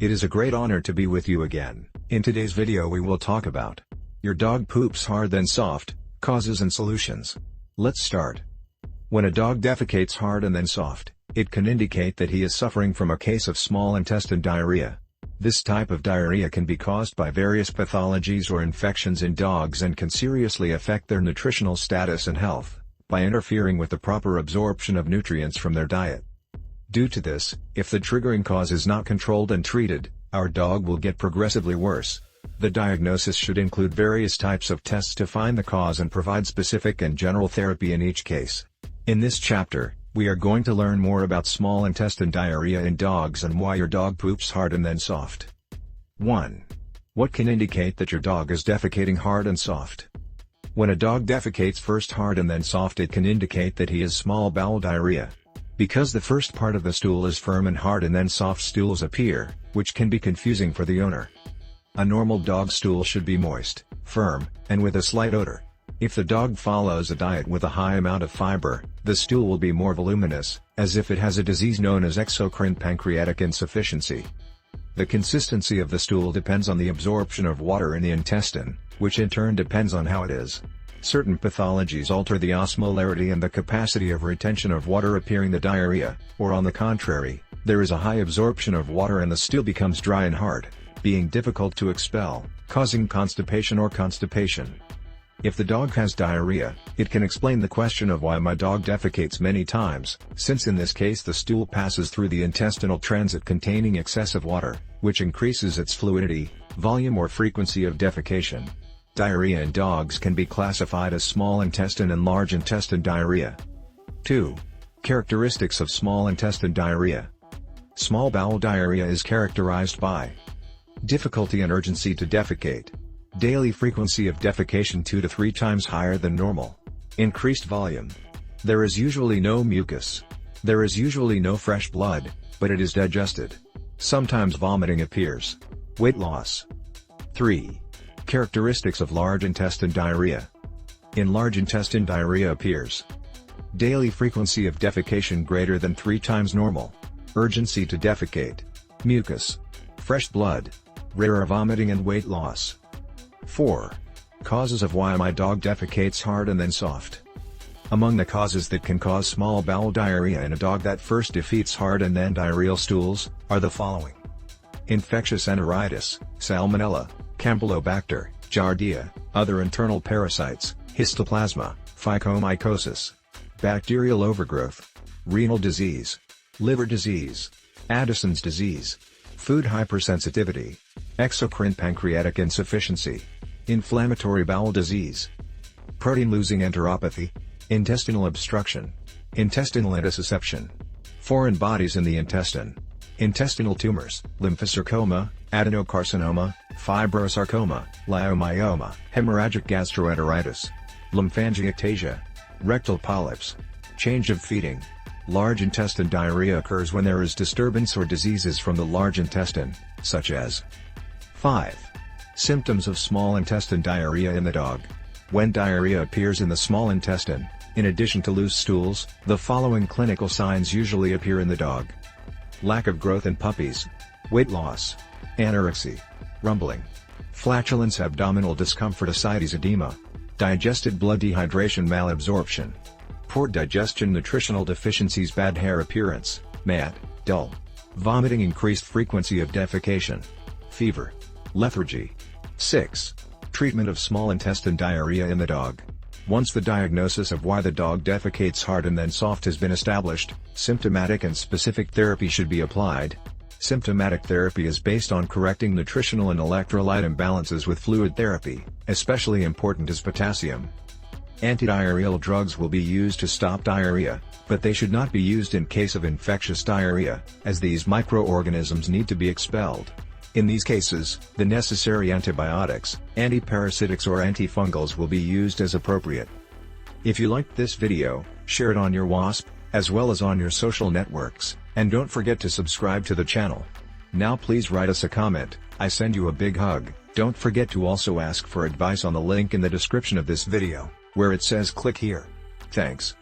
It is a great honor to be with you again. In today's video we will talk about your dog poops hard then soft, causes and solutions. Let's start. When a dog defecates hard and then soft, it can indicate that he is suffering from a case of small intestine diarrhea. This type of diarrhea can be caused by various pathologies or infections in dogs and can seriously affect their nutritional status and health, by interfering with the proper absorption of nutrients from their diet. Due to this, if the triggering cause is not controlled and treated, our dog will get progressively worse. The diagnosis should include various types of tests to find the cause and provide specific and general therapy in each case. In this chapter, we are going to learn more about small intestine diarrhea in dogs and why your dog poops hard and then soft. 1. What can indicate that your dog is defecating hard and soft? When a dog defecates first hard and then soft, it can indicate that he has small bowel diarrhea. Because the first part of the stool is firm and hard and then soft stools appear, which can be confusing for the owner. A normal dog stool should be moist, firm, and with a slight odor. If the dog follows a diet with a high amount of fiber, the stool will be more voluminous, as if it has a disease known as exocrine pancreatic insufficiency. The consistency of the stool depends on the absorption of water in the intestine, which in turn depends on how it is. Certain pathologies alter the osmolarity and the capacity of retention of water, appearing the diarrhea, or on the contrary, there is a high absorption of water and the stool becomes dry and hard, being difficult to expel, causing constipation or constipation. If the dog has diarrhea, it can explain the question of why my dog defecates many times, since in this case the stool passes through the intestinal transit containing excessive water, which increases its fluidity, volume or frequency of defecation. Diarrhea in dogs can be classified as small intestine and large intestine diarrhea. 2. Characteristics of small intestine diarrhea. Small bowel diarrhea is characterized by difficulty and urgency to defecate, daily frequency of defecation 2 to 3 times higher than normal, increased volume. There is usually no mucus. There is usually no fresh blood, but it is digested. Sometimes vomiting appears. Weight loss. 3. Characteristics of large intestine diarrhea. In large intestine diarrhea appears daily frequency of defecation greater than 3 times normal, urgency to defecate, mucus, fresh blood, rare vomiting and weight loss. 4. Causes of why my dog defecates hard and then soft. Among the causes that can cause small bowel diarrhea in a dog that first defecates hard and then diarrheal stools, are the following: infectious enteritis, salmonella, Campylobacter, giardia, other internal parasites, histoplasma, phycomycosis, bacterial overgrowth, renal disease, liver disease, Addison's disease, food hypersensitivity, exocrine pancreatic insufficiency, inflammatory bowel disease, protein-losing enteropathy, intestinal obstruction, intestinal intussusception, foreign bodies in the intestine, intestinal tumors, lymphosarcoma, adenocarcinoma, fibrosarcoma, leiomyoma, hemorrhagic gastroenteritis, lymphangiectasia, rectal polyps, change of feeding. Large intestine diarrhea occurs when there is disturbance or diseases from the large intestine, such as 5. Symptoms of small intestine diarrhea in the dog. When diarrhea appears in the small intestine, in addition to loose stools, the following clinical signs usually appear in the dog: lack of growth in puppies, weight loss, anorexia, rumbling, flatulence, abdominal discomfort, ascites, edema, digested blood, dehydration, malabsorption, poor digestion, nutritional deficiencies, bad hair appearance, matte, dull, vomiting, increased frequency of defecation, fever, lethargy. 6. Treatment of small intestine diarrhea in the dog. Once the diagnosis of why the dog defecates hard and then soft has been established, symptomatic and specific therapy should be applied. Symptomatic therapy is based on correcting nutritional and electrolyte imbalances with fluid therapy. Especially important is potassium. Antidiarrheal drugs will be used to stop diarrhea, but they should not be used in case of infectious diarrhea, as these microorganisms need to be expelled. In these cases, the necessary antibiotics, antiparasitics or antifungals will be used as appropriate. If you liked this video, share it on your WASP, as well as on your social networks, and don't forget to subscribe to the channel. Now please write us a comment. I send you a big hug. Don't forget to also ask for advice on the link in the description of this video, where it says click here. Thanks.